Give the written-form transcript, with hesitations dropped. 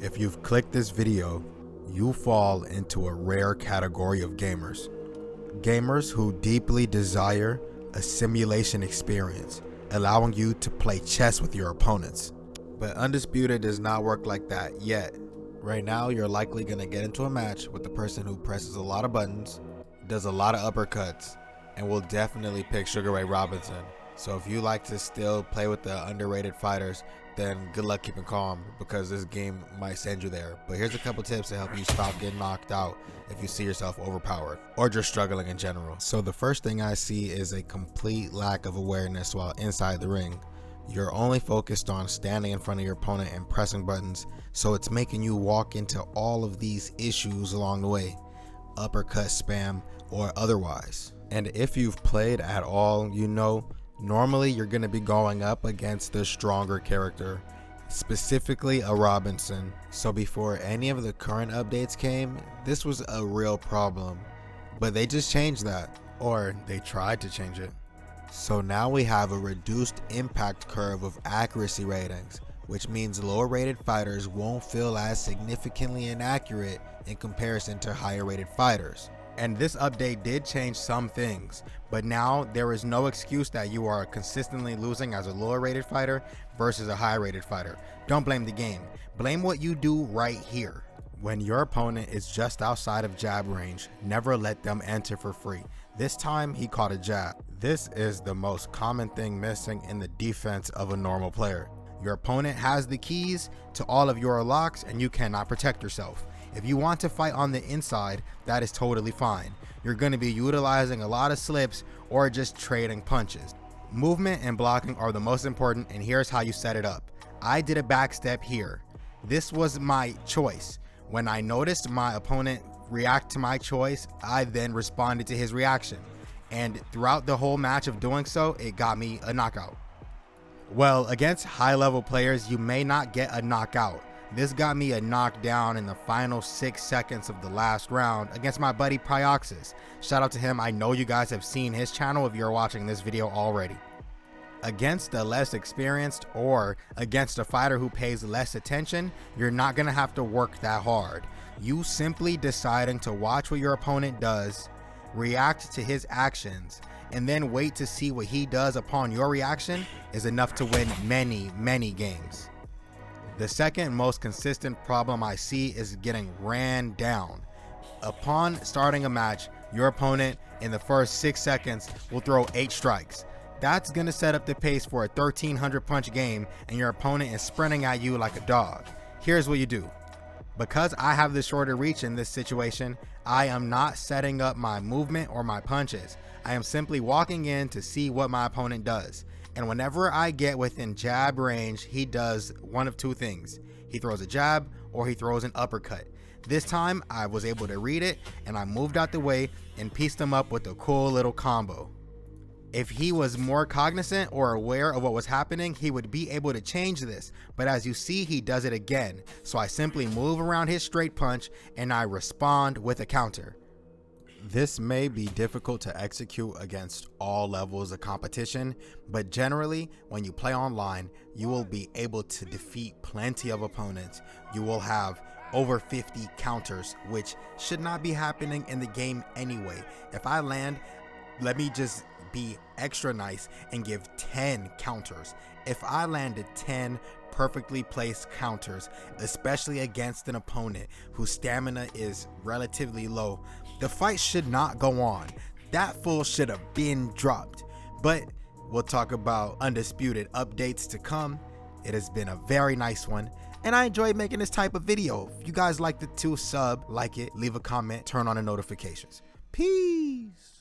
If you've clicked this video, you fall into a rare category of gamers. Gamers who deeply desire a simulation experience, allowing you to play chess with your opponents. But Undisputed does not work like that yet. Right now, you're likely going to get into a match with the person who presses a lot of buttons, does a lot of uppercuts, and will definitely pick Sugar Ray Robinson. So if you like to still play with the underrated fighters, then good luck keeping calm, because this game might send you there. But here's a couple tips to help you stop getting knocked out if you see yourself overpowered or just struggling in general. So the first thing I see is a complete lack of awareness while inside the ring. You're only focused on standing in front of your opponent and pressing buttons, so it's making you walk into all of these issues along the way, uppercut spam or otherwise. And if you've played at all, you know normally you're going to be going up against the stronger character, specifically a Robinson. So before any of the current updates came, this was a real problem, but they just changed that, or they tried to change it. So now we have a reduced impact curve of accuracy ratings, which means lower rated fighters won't feel as significantly inaccurate in comparison to higher rated fighters. And this update did change some things, but now there is no excuse that you are consistently losing as a lower rated fighter versus a high rated fighter. Don't blame the game, blame what you do right here. When your opponent is just outside of jab range, never let them enter for free. This time he caught a jab. This is the most common thing missing in the defense of a normal player. Your opponent has the keys to all of your locks and you cannot protect yourself. If you want to fight on the inside, that is totally fine. You're going to be utilizing a lot of slips or just trading punches. Movement and blocking are the most important, and here's how you set it up. I did a back step here. This was my choice. When I noticed my opponent react to my choice, I then responded to his reaction. And throughout the whole match of doing so, it got me a knockout. Well, against high-level players, you may not get a knockout. This got me a knockdown in the final 6 seconds of the last round against my buddy Pryoxis. Shout out to him. I know you guys have seen his channel if you're watching this video already. Against a less experienced or against a fighter who pays less attention, you're not going to have to work that hard. You simply deciding to watch what your opponent does, react to his actions, and then wait to see what he does upon your reaction is enough to win many games. The second most consistent problem I see is getting ran down. Upon starting a match, your opponent in the first 6 seconds will throw 8 strikes. That's going to set up the pace for a 1300 punch game, and your opponent is sprinting at you like a dog. Here's what you do. Because I have the shorter reach in this situation, I am not setting up my movement or my punches. I am simply walking in to see what my opponent does. And whenever I get within jab range, he does one of two things. He throws a jab or he throws an uppercut. This time I was able to read it and I moved out the way and pieced him up with a cool little combo. If he was more cognizant or aware of what was happening, he would be able to change this. But as you see, he does it again. So I simply move around his straight punch and I respond with a counter. This may be difficult to execute against all levels of competition, but generally, when you play online, you will be able to defeat plenty of opponents. You will have over 50 counters, which should not be happening in the game anyway. If I land, let me just be extra nice and give 10 counters. If I landed 10 perfectly placed counters, especially against an opponent whose stamina is relatively low, the fight should not go on. That fool should have been dropped. But we'll talk about Undisputed updates to come. It has been a very nice one, and I enjoyed making this type of video. If you guys liked it too, sub, like it, leave a comment, turn on the notifications. Peace.